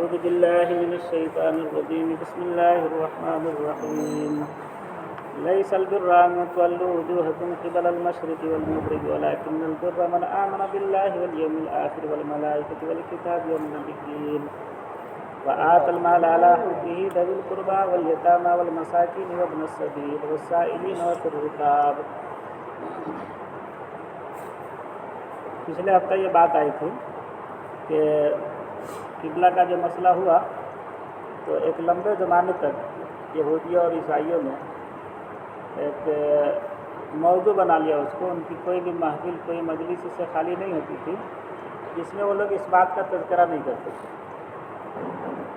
أعوذ بالله من الشيطان الرجيم بسم الله الرحمن الرحيم ليس البر أن تولوا وجوهكم قبل المشرق والمغرب ولكن البر من آمن بالله واليوم الآخر والملائكة والكتاب والنبيين وآتى المال على حبه ذوي القربى واليتامى والمساكين وابن السبيل والسائلين وفي الرقاب. پچھلے ہفتہ یہ بات آئی تھی کہ قبلہ کا جو مسئلہ ہوا تو ایک لمبے زمانے تک یہودیوں اور عیسائیوں نے ایک موضوع بنا لیا اس کو. ان کی کوئی بھی محفل کوئی مجلس اس سے خالی نہیں ہوتی تھی جس میں وہ لوگ اس بات کا تذکرہ نہیں کرتے تھے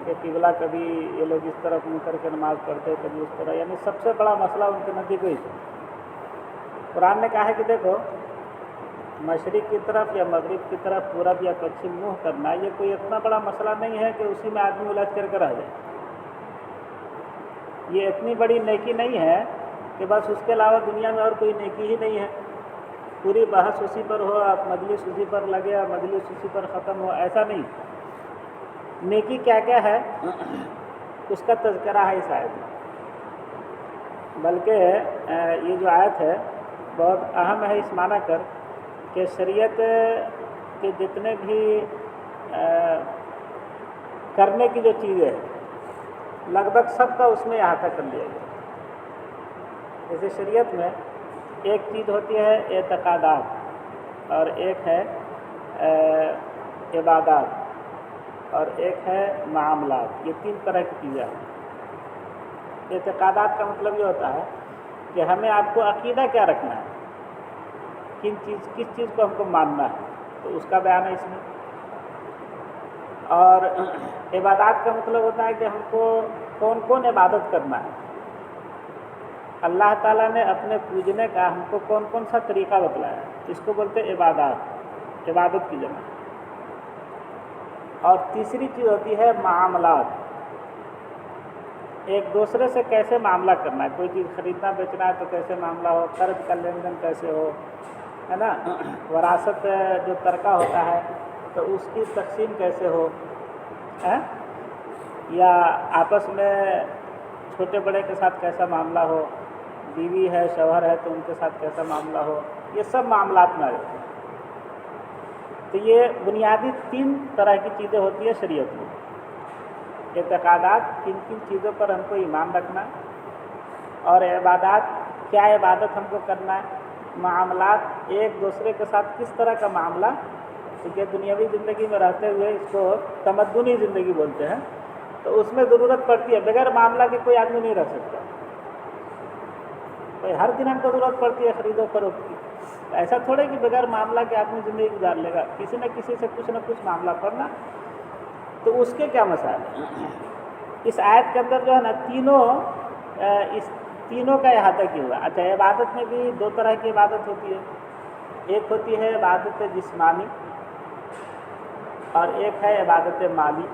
کہ قبلہ کبھی یہ لوگ اس طرف منہ کر کے نماز پڑھتے کبھی اس طرح. یعنی سب سے بڑا مسئلہ ان کے نزدیک وہی تھا. قرآن نے کہا ہے کہ دیکھو مشرق کی طرف یا مغرب کی طرف پورب یا پچھم منہ کرنا یہ کوئی اتنا بڑا مسئلہ نہیں ہے کہ اسی میں آدمی الجھ کر رہ جائے. یہ اتنی بڑی نیکی نہیں ہے کہ بس اس کے علاوہ دنیا میں اور کوئی نیکی ہی نہیں ہے. پوری بحث اسی پر ہو مجلس اسی پر لگے اور مجلس اسی پر ختم ہو ایسا نہیں. نیکی کیا کیا ہے اس کا تذکرہ ہے اس آیت میں. بلکہ یہ جو آیت ہے بہت اہم ہے اس معنی کر کہ شریعت کے جتنے بھی کرنے کی جو چیزیں ہیں لگ بھگ سب کا اس میں احاطہ کر لیا گیا. جیسے شریعت میں ایک چیز ہوتی ہے اعتقادات اور ایک ہے عبادات اور ایک ہے معاملات. یہ تین طرح کی چیزیں ہیں. اعتقادات کا مطلب یہ ہوتا ہے کہ ہمیں آپ کو عقیدہ کیا رکھنا ہے, کس چیز کو ہم کو ماننا ہے, تو اس کا بیان ہے اس میں. اور عبادات کا مطلب ہوتا ہے کہ ہم کو کون کون عبادت کرنا ہے. اللہ تعالیٰ نے اپنے پوجنے کا ہم کو کون کون سا طریقہ بتلایا ہے, اس کو بولتے ہیں عبادات, عبادت کی جمع. اور تیسری چیز ہوتی ہے معاملات. ایک دوسرے سے کیسے معاملہ کرنا ہے, کوئی چیز خریدنا بیچنا ہے تو کیسے معاملہ ہو, قرض کا لین دین کیسے ہو, ہے نا, وراثت جو ترکہ ہوتا ہے تو اس کی تقسیم کیسے ہو, یا آپس میں چھوٹے بڑے کے ساتھ کیسا معاملہ ہو, بیوی ہے شوہر ہے تو ان کے ساتھ کیسا معاملہ ہو. یہ سب معاملات میں آ جاتے ہیں. تو یہ بنیادی تین طرح کی چیزیں ہوتی ہے شریعت میں. اعتقادات, کن کن چیزوں پر ہم کو ایمان رکھنا ہے, اور عبادات, کیا عبادت ہم کو کرنا ہے, معاملات, ایک دوسرے کے ساتھ کس طرح کا معاملہ. کیونکہ دنیاوی زندگی میں رہتے ہوئے اس کو تمدنی زندگی بولتے ہیں, تو اس میں ضرورت پڑتی ہے. بغیر معاملہ کے کوئی آدمی نہیں رہ سکتا. بھائی ہر دن ہم کو ضرورت پڑتی ہے خرید و فروخت کی. ایسا تھوڑے کہ بغیر معاملہ کے آدمی زندگی گزار لے گا. کسی نہ کسی سے کچھ نہ کچھ معاملہ پڑنا. تو اس کے کیا مسائل ہیں اس آیت کے اندر جو ہے نا, اس تینوں کا احاطہ کیا ہوا. اچھا, عبادت میں بھی دو طرح کی عبادت ہوتی ہے. ایک ہوتی ہے عبادت جسمانی اور ایک ہے عبادت مالی.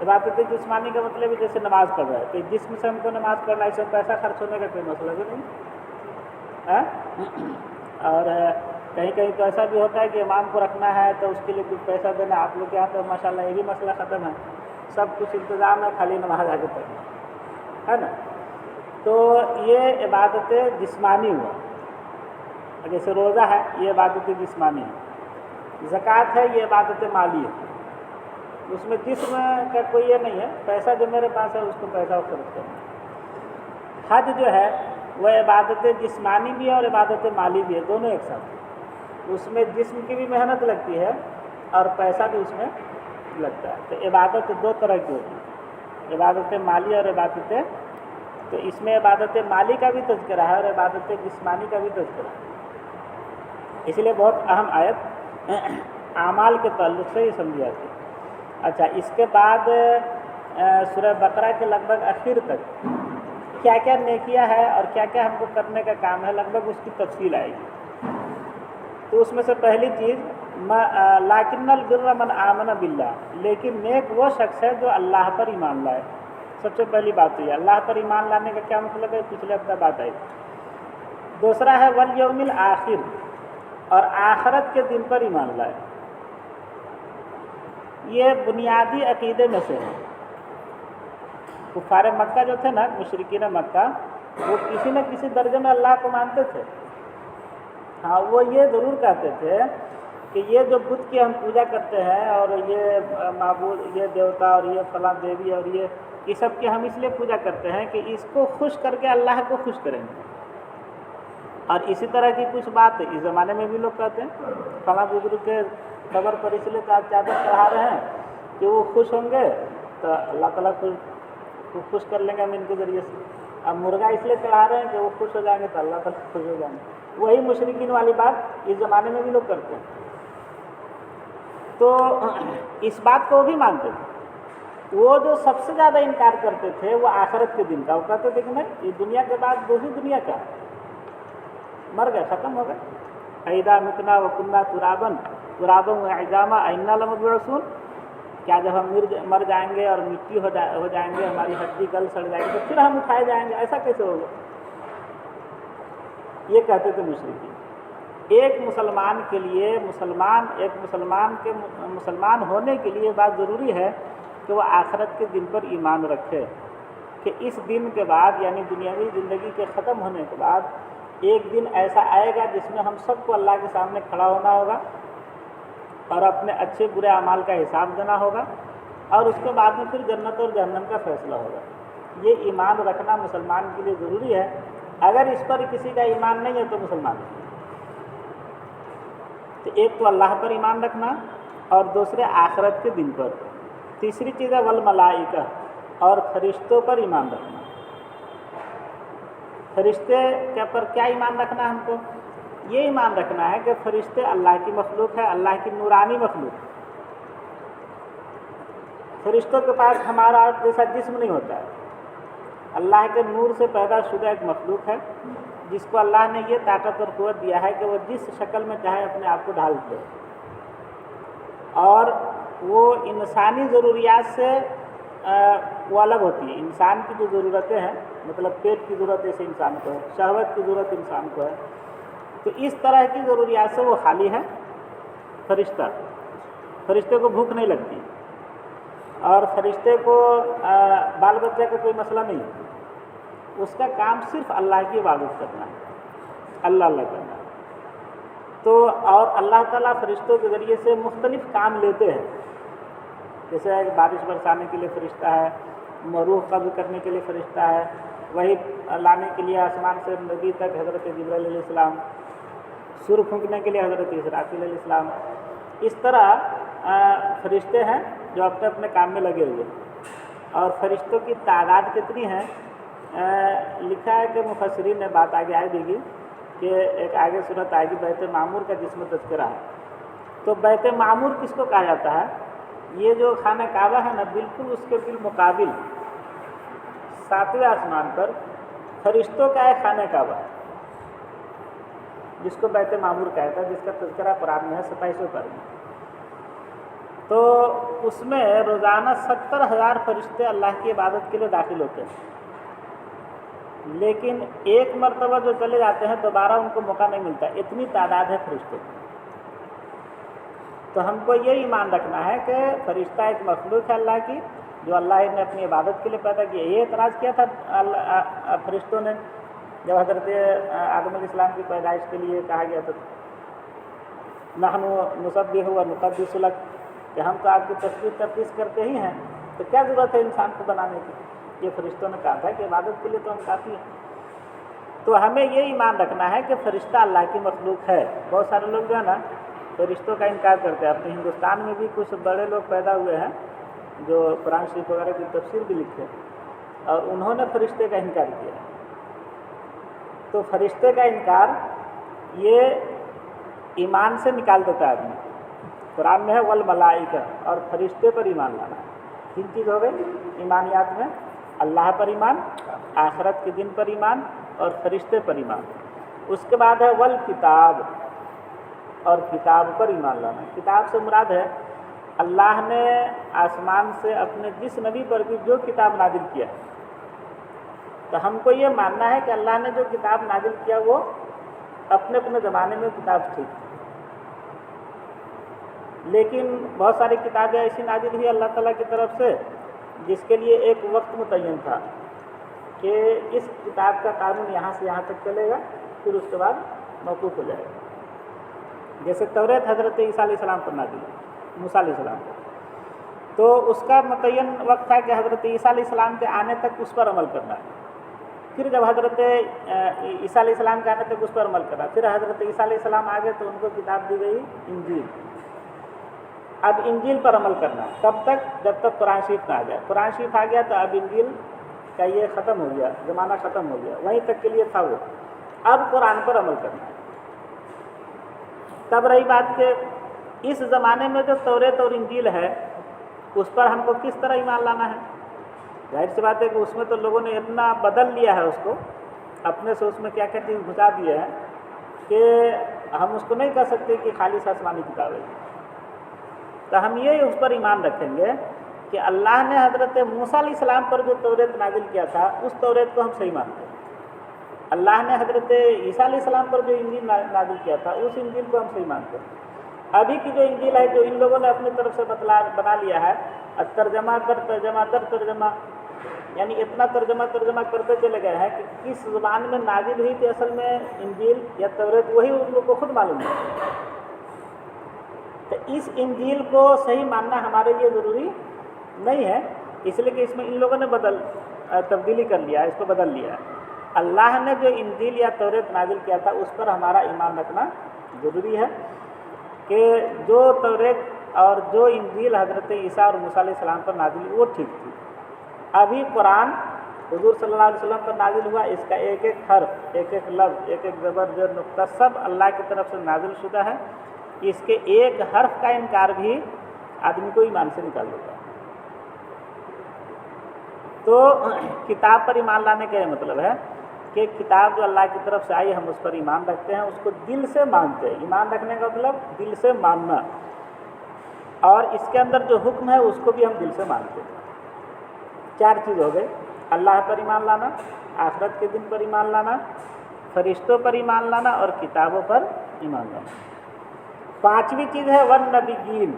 عبادت جسمانی کا مطلب ہے جیسے نماز پڑھ رہا ہے تو جسم سے ہم کو نماز پڑھنا ہے, اس میں پیسہ خرچ ہونے کا کوئی مسئلہ بھی نہیں. اور کہیں کہیں تو ایسا بھی ہوتا ہے کہ امام کو رکھنا ہے تو اس کے لیے کچھ پیسہ دینا. آپ لوگ کے یہاں تو ماشاء اللہ یہ بھی مسئلہ ختم ہے, سب کچھ انتظام ہے, خالی نماز آگے پڑھنا ہے نا. تو یہ عبادت جسمانی ہوا. جیسے روزہ ہے یہ عبادت جسمانی ہے. زکوٰۃ ہے یہ عبادت مالی ہے. اس میں جسم کا کوئی یہ نہیں ہے, پیسہ جو میرے پاس ہے اس کو پیسہ خرچ کرنا. حج جو ہے وہ عبادت جسمانی بھی ہے اور عبادت مالی بھی ہے, دونوں ایک ساتھ. اس میں جسم کی بھی محنت لگتی ہے اور پیسہ بھی اس میں لگتا ہے. تو عبادت دو طرح کی ہوتی ہے, عبادت مالی اور عبادت. تو اس میں عبادت مالی کا بھی تذکرہ ہے اور عبادت جسمانی کا بھی تذکرہ ہے. اس لیے بہت اہم آیت اعمال کے تعلق سے یہ سمجھی جاتی ہے. اچھا, اس کے بعد سورہ بقرہ کے لگ بھگ آخر تک کیا کیا نیکیاں ہے اور کیا کیا ہم کو کرنے کا کام ہے, لگ بھگ اس کی تفصیل آئے گی. تو اس میں سے پہلی چیز لیکن البر من آمن باللہ, لیکن نیک وہ شخص ہے جو اللہ پر ایمان لائے. سب سے پہلی بات تو یہ اللہ پر ایمان لانے کا کیا مطلب ہے, پچھلے ہفتہ بات آئی. دوسرا ہے والیوم الآخر, اور آخرت کے دن پر ایمان لائے. یہ بنیادی عقیدے میں سے ہے۔ کفار مکہ جو تھے نا، مشرکین مکہ، وہ کسی نہ کسی درجے میں اللہ کو مانتے تھے۔ ہاں، وہ یہ ضرور کہتے تھے کہ یہ جو بت کی ہم پوجا کرتے ہیں اور یہ معبود، یہ دیوتا اور یہ فلاں دیوی اور یہ سب کی ہم اس لیے پوجا کرتے ہیں کہ اس کو خوش کر کے اللہ کو خوش کریں گے۔ اور اسی طرح کی کچھ بات اس زمانے میں بھی لوگ کہتے ہیں، فلاں بزرگ کے قبر پر اس لیے چادر چڑھا رہے ہیں کہ وہ خوش ہوں گے تو اللہ تعالیٰ خوش کر لیں گے ہم ان کے ذریعے سے۔ اب مرغا اس لیے چڑھا رہے ہیں کہ وہ خوش ہو جائیں گے تو اللہ تعالیٰ خوش ہو جائیں گے۔ وہی مشرکین والی بات اس زمانے میں بھی لوگ کرتے ہیں۔ تو اس بات کو وہ بھی مانتے تھے۔ وہ جو سب سے زیادہ انکار کرتے تھے وہ آخرت کے دن کا۔ وہ کہتے تھے کہ نہیں، یہ دنیا کے بعد دوسری دنیا کا، مر گئے، ختم ہو گئے۔ اَإِذَا مِتْنَا وَكُنَّا تُرَابًا وَعِظَامًا أَإِنَّا لَمَبْعُوثُونَ، کیا جب ہم مر جائیں گے اور مٹی ہو جائیں گے، ہماری ہڈی گل سڑ جائے گی تو پھر ہم اٹھائے جائیں گے؟ ایسا کیسے ہوگا؟ یہ کہتے تھے مشرکین۔ ایک مسلمان کے لیے مسلمان ہونے کے لیے بات ضروری ہے کہ وہ آخرت کے دن پر ایمان رکھے، کہ اس دن کے بعد یعنی دنیاوی زندگی کے ختم ہونے کے بعد ایک دن ایسا آئے گا جس میں ہم سب کو اللہ کے سامنے کھڑا ہونا ہوگا اور اپنے اچھے برے اعمال کا حساب دینا ہوگا، اور اس کے بعد میں پھر جنت اور جہنم کا فیصلہ ہوگا۔ یہ ایمان رکھنا مسلمان کے لیے ضروری ہے۔ اگر اس پر کسی کا ایمان نہیں ہے تو مسلمان نہیں۔ تو ایک تو اللہ پر ایمان رکھنا اور دوسرے آخرت کے دن پر۔ تیسری چیز ہے والملائکہ، اور فرشتوں پر ایمان رکھنا۔ فرشتے کے پر کیا ایمان رکھنا ہے ہم کو؟ یہ ایمان رکھنا ہے کہ فرشتے اللہ کی مخلوق ہے، اللہ کی نورانی مخلوق ہے۔ فرشتوں کے پاس ہمارا جیسا جسم نہیں ہوتا ہے، اللہ کے نور سے پیدا شدہ ایک مخلوق ہے جس کو اللہ نے یہ طاقت اور قوت دیا ہے کہ وہ جس شکل میں چاہے اپنے آپ کو ڈھال دے، اور وہ انسانی ضروریات سے وہ الگ ہوتی ہے۔ انسان کی جو ضرورتیں ہیں، مطلب پیٹ کی ضرورت جیسے انسان کو ہے، شہوت کی ضرورت انسان کو ہے، تو اس طرح کی ضروریات سے وہ خالی ہے فرشتے کو بھوک نہیں لگتی، اور فرشتے کو بال بچہ کا کوئی مسئلہ نہیں ہے۔ اس کا کام صرف اللہ کی عبادت کرنا ہے، اللہ کرنا ہے۔ تو اور اللہ تعالیٰ فرشتوں کے ذریعے سے مختلف کام لیتے ہیں، جیسے بارش برسانے کے لیے فرشتہ ہے، روح قبض کرنے کے لیے فرشتہ ہے، وہی لانے کے لیے آسمان سے نبی تک حضرت جبرائیل علیہ السلام، سور پھونکنے کے لیے حضرت اسرافیل علیہ السلام۔ اس طرح فرشتے ہیں جو اپنے اپنے کام میں لگے ہوئے۔ اور فرشتوں کی تعداد کتنی ہے؟ لکھا ہے کہ مفسرین نے بات آگے آئے دیگی کہ ایک آگے صورت آئے گی، بیت معمور کا جس میں تذکرہ ہے۔ تو بیت معمور کس کو کہا جاتا ہے؟ یہ جو خانہ کعبہ ہے نا، بالکل اس کے بالمقابل 7ویں آسمان پر فرشتوں کا ایک خانہ کعبہ ہے جس کو بیت معمور کہتا ہے، جس کا تذکرہ قرآن میں ہے 27 پر میں۔ تو اس میں روزانہ 70,000 فرشتے اللہ کی عبادت کے لیے داخل ہوتے ہیں، لیکن ایک مرتبہ جو چلے جاتے ہیں دوبارہ ان کو موقع نہیں ملتا، اتنی تعداد ہے فرشتوں کی۔ تو ہم کو یہ ایمان رکھنا ہے کہ فرشتہ ایک مخلوق ہے اللہ کی، جو اللہ نے اپنی عبادت کے لیے پیدا کیا۔ یہ اعتراض کیا تھا فرشتوں نے جب حضرت آدم علیہ السلام کی پیدائش کے لیے کہا گیا تھا نحن نسبح و نقدس لک، کہ ہم تو آپ کی تسبیح تقدیس کرتے ہی ہیں، تو کیا ضرورت ہے انسان کو بنانے کی؟ یہ فرشتوں نے کہا تھا کہ عبادت کے لیے تو ہم کافی ہیں۔ تو ہمیں یہ ایمان رکھنا ہے کہ فرشتہ اللہ کی مخلوق ہے۔ بہت سارے لوگ جو ہے نا فرشتوں کا انکار کرتے ہیں۔ اپنے ہندوستان میں بھی کچھ بڑے لوگ پیدا ہوئے ہیں جو قرآن شریف وغیرہ کی تفسیر بھی لکھتے ہیں، اور انہوں نے فرشتے کا انکار کیا۔ تو فرشتے کا انکار یہ ایمان سے نکال دیتا ہے آدمی۔ قرآن میں ہے والملائکہ، اور فرشتے پر ایمان لانا ہے۔ 3 چیز ہو گئی ایمانیات میں: اللہ پر ایمان، آخرت کے دن پر ایمان، اور فرشتے پر ایمان۔ اس کے بعد ہے والکتاب، اور کتاب پر ایمان لانا۔ کتاب سے مراد ہے اللہ نے آسمان سے اپنے جس نبی پر بھی جو کتاب نازل کیا، تو ہم کو یہ ماننا ہے کہ اللہ نے جو کتاب نازل کیا وہ اپنے اپنے زمانے میں کتاب تھی، لیکن بہت ساری کتابیں ایسی نازل ہوئی اللہ تعالیٰ کی طرف سے جس کے لیے ایک وقت متعین تھا کہ اس کتاب کا قانون یہاں سے یہاں تک چلے گا، پھر اس کے بعد موقوف ہو جائے گا۔ جیسے توریت حضرت عیسیٰ علیہ السلام پر نازل ہوئی، موسیٰ علیہ السلام پر، تو اس کا متعین وقت تھا کہ حضرت عیسیٰ علیہ السلام کے آنے تک اس پر عمل کرنا ہے۔ پھر جب حضرت عیسیٰ علیہ السلام کے آنے تک اس پر عمل کرنا، پھر حضرت عیسیٰ علیہ السلام آ گئے تو ان کو کتاب دی گئی انجیل۔ اب انجیل پر عمل کرنا ہے، کب تک؟ جب تک قرآن شریف نہ آ جائے۔ قرآن شریف آ گیا تو اب انجیل کا یہ ختم ہو گیا، زمانہ ختم ہو گیا، وہیں تک کے لیے تھا وہ، اب قرآن پر عمل کرنا ہے۔ تب رہی بات کہ اس زمانے میں جو توریت اور انجیل ہے اس پر ہم کو کس طرح ایمان لانا ہے؟ ظاہر سی بات ہے کہ اس میں تو لوگوں نے اتنا بدل لیا ہے، اس کو اپنے سے اس میں کیا کیا چیز گھسا دیے ہیں کہ ہم اس کو نہیں کہہ سکتے کہ خالص آسمانی کتاب ہے۔ تو ہم یہ اس پر ایمان رکھیں گے کہ اللہ نے حضرت موسیٰ علیہ السلام پر جو توریت نازل کیا تھا اس توریت کو ہم صحیح مانتے ہیں۔ اللہ نے حضرت عیسیٰ علیہ السلام پر جو انجیل نازل کیا تھا اس انجیل کو ہم صحیح مانتے ہیں۔ ابھی کی جو انجیل ہے جو ان لوگوں نے اپنی طرف سے بنا لیا ہے، ترجمہ در ترجمہ در ترجمہ، یعنی اتنا ترجمہ کرتے چلے گئے ہیں کہ کس زبان میں نازل ہوئی تھی اصل میں انجیل یا توریت وہی ان لوگوں کو خود معلوم ہے۔ تو اس انجیل کو صحیح ماننا ہمارے لیے ضروری نہیں ہے، اس لیے کہ اس میں ان لوگوں نے تبدیلی کر لیا ہے، اس کو بدل لیا ہے۔ اللہ نے جو انجیل یا توریت نازل کیا تھا اس پر ہمارا ایمان رکھنا ضروری ہے کہ جو توریت اور جو انجیل حضرت عیسیٰ اور موسیٰ علیہ السلام پر نازل ہوئی وہ ٹھیک تھی۔ ابھی قرآن حضور صلی اللہ علیہ وسلم پر نازل ہوا، اس کا ایک ایک حرف، ایک ایک لفظ، ایک ایک زبر زیر نقطہ سب اللہ کی طرف سے نازل شدہ ہے۔ اس کے ایک حرف کا انکار بھی آدمی کو ایمان سے نکال دیتا ہے۔ تو کتاب پر ایمان لانے کا یہ مطلب ہے کہ کتاب جو اللہ کی طرف سے آئی ہم اس پر ایمان رکھتے ہیں، اس کو دل سے مانتے ہیں۔ ایمان رکھنے کا مطلب دل سے ماننا، اور اس کے اندر جو حکم ہے اس کو بھی ہم دل سے مانتے ہیں۔ چار چیز ہو گئی: اللہ پر ایمان لانا، آخرت کے دن پر ایمان لانا، فرشتوں پر ایمان لانا اور کتابوں پر ایمان لانا۔ پانچویں چیز ہے والنبیین،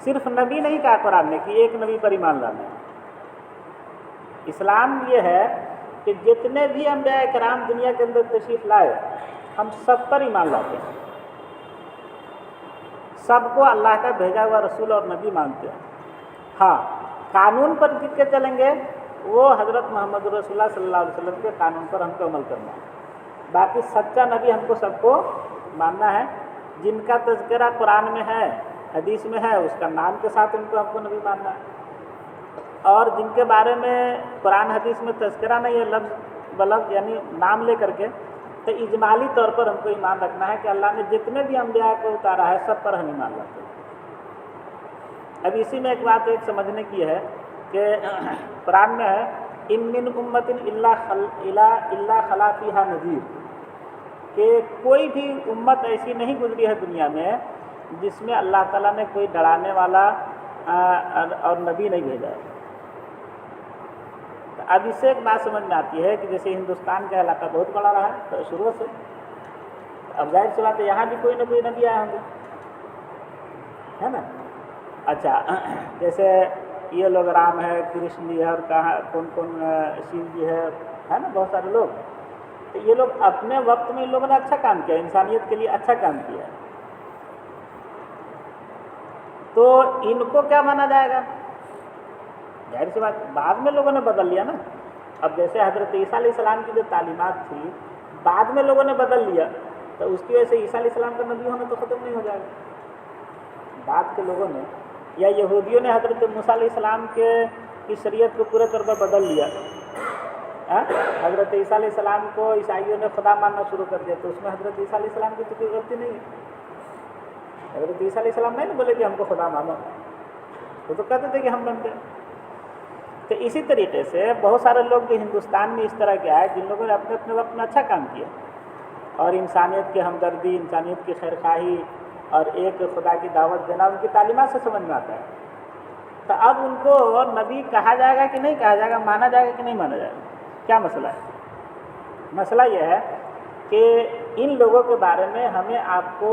صرف نبی نہیں کہا قرآن نے کہ ایک نبی پر ایمان لانا ہے۔ اسلام یہ ہے کہ جتنے بھی انبیاء کرام دنیا کے اندر تشریف لائے ہم سب پر ایمان لاتے ہیں، سب کو اللہ کا بھیجا ہوا رسول اور نبی مانتے ہیں۔ ہاں، قانون پر جت کے چلیں گے وہ حضرت محمد رسول اللہ صلی اللہ علیہ وسلم کے قانون پر ہم کو عمل کرنا ہے۔ باقی سچا نبی ہم کو سب کو ماننا ہے، جن کا تذکرہ قرآن میں ہے، حدیث میں ہے، اس کا نام کے ساتھ ان کو ہم کو نبی ماننا ہے، اور جن کے بارے میں قرآن حدیث میں تذکرہ نہیں ہے لفظ بلفظ یعنی نام لے کر کے، تو اجمالی طور پر ہم کو ایمان رکھنا ہے کہ اللہ نے جتنے بھی انبیاء کو اتارا ہے سب پر ہم ایمان رکھتے ہیں۔ اب اسی میں ایک بات ایک سمجھنے کی ہے کہ قرآن میں ہے ان من امت الا خلا فیہا نذیر، کہ کوئی بھی امت ایسی نہیں گزری ہے دنیا میں جس میں اللہ تعالیٰ نے کوئی ڈرانے والا اور نبی نہیں بھیجا ہے۔ تو اب اس سے ایک بات سمجھ میں آتی ہے کہ جیسے ہندوستان کا علاقہ بہت بڑا رہا ہے تو شروع سے، اب ظاہر سی بات ہے یہاں بھی کوئی نہ کوئی نبی آئے ہوں گے، ہے نا؟ اچھا، جیسے یہ لوگ رام ہے، کرشن جی ہے، اور کہاں کون کون شیو جی ہے نا، بہت سارے لوگ، تو یہ لوگ اپنے وقت میں ان لوگوں نے اچھا کام کیا، انسانیت کے لیے اچھا کام کیا ہے، تو ان کو کیا مانا جائے گا؟ ظاہر سی بات بعد میں لوگوں نے بدل لیا نا۔ اب جیسے حضرت عیسیٰ علیہ السلام کی جو تعلیمات تھی بعد میں لوگوں نے بدل لیا، تو اس کی وجہ سے عیسیٰ علیہ السلام کا نبی ہونا تو ختم نہیں ہو جائے گا۔ بعد کے لوگوں نے یا یہودیوں نے حضرت موسیٰ علیہ السلام کی شریعت کو پورے طور پر بدل لیا، حضرت عیسیٰ علیہ السلام کو عیسائیوں نے خدا ماننا شروع کر دیا، تو اس میں حضرت عیسیٰ علیہ السلام کی تو کوئی غلطی نہیں ہے۔ حضرت عیسیٰ علیہ السلام نہیں بولے کہ ہم کو خدا مانو، وہ تو کہتے تھے کہ ہم بنتے ہیں۔ تو اسی طریقے سے بہت سارے لوگ جو ہندوستان میں اس طرح کے آئے جن لوگوں نے اپنے اپنے وقت میں اچھا کام کیا اور انسانیت کی ہمدردی، انسانیت کی خیر خواہی اور ایک خدا کی دعوت دینا ان کی تعلیمات سے سمجھ میں آتا ہے، تو اب ان کو نبی کہا جائے گا کہ نہیں کہا جائے گا، مانا جائے گا کہ نہیں مانا جائے گا؟ کیا مسئلہ ہے؟ مسئلہ یہ ہے کہ ان لوگوں کے بارے میں ہمیں آپ کو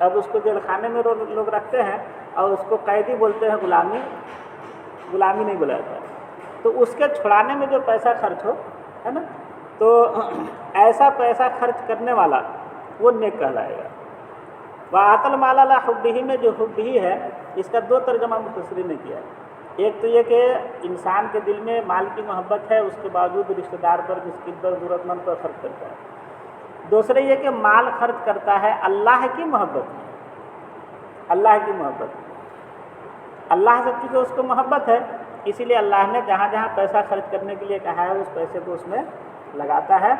اب اس کو جیل خانے میں لوگ رکھتے ہیں اور اس کو قیدی بولتے ہیں، غلامی نہیں بولا جاتا ہے. تو اس کے چھڑانے میں جو پیسہ خرچ ہو، ہے نا، تو ایسا پیسہ خرچ کرنے والا وہ نیک کہلائے گا. وَآتَ الْمَالَ عَلَىٰ حُبِّهِ میں جو حب ہی ہے، اس کا دو ترجمہ مفسرین نے کیا ہے. ایک تو یہ کہ انسان کے دل میں مال کی محبت ہے، اس کے باوجود رشتہ دار پر، مسکین پر، ضرورت مند پر خرچ کرتا ہے. دوسرے یہ کہ مال خرچ کرتا ہے اللہ کی محبت میں، اللہ کی محبت میں. اللہ سے چونکہ اس کو محبت ہے، اسی لیے اللہ نے جہاں جہاں پیسہ خرچ کرنے کے لیے کہا ہے اس پیسے کو اس میں لگاتا ہے،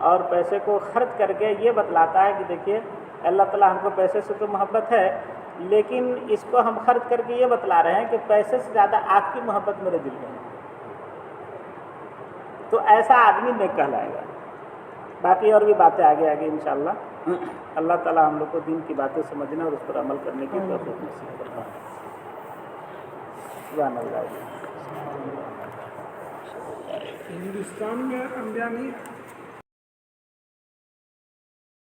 اور پیسے کو خرچ کر کے یہ بتلاتا ہے کہ دیکھیے اللہ تعالیٰ ہم کو پیسے سے تو محبت ہے، لیکن اس کو ہم خرچ کر کے یہ بتلا رہے ہیں کہ پیسے سے زیادہ آپ کی محبت میرے دل میں ہے. تو ایسا آدمی نیک کہلائے گا. باقی اور بھی باتیں آگے انشاءاللہ. اللہ تعالیٰ ہم لوگ کو دین کی باتیں سمجھنا اور اس پر عمل کرنے کی توفیق نصیب فرمائے. سبحان اللہ. ہندوستان میں انبیاء نہیں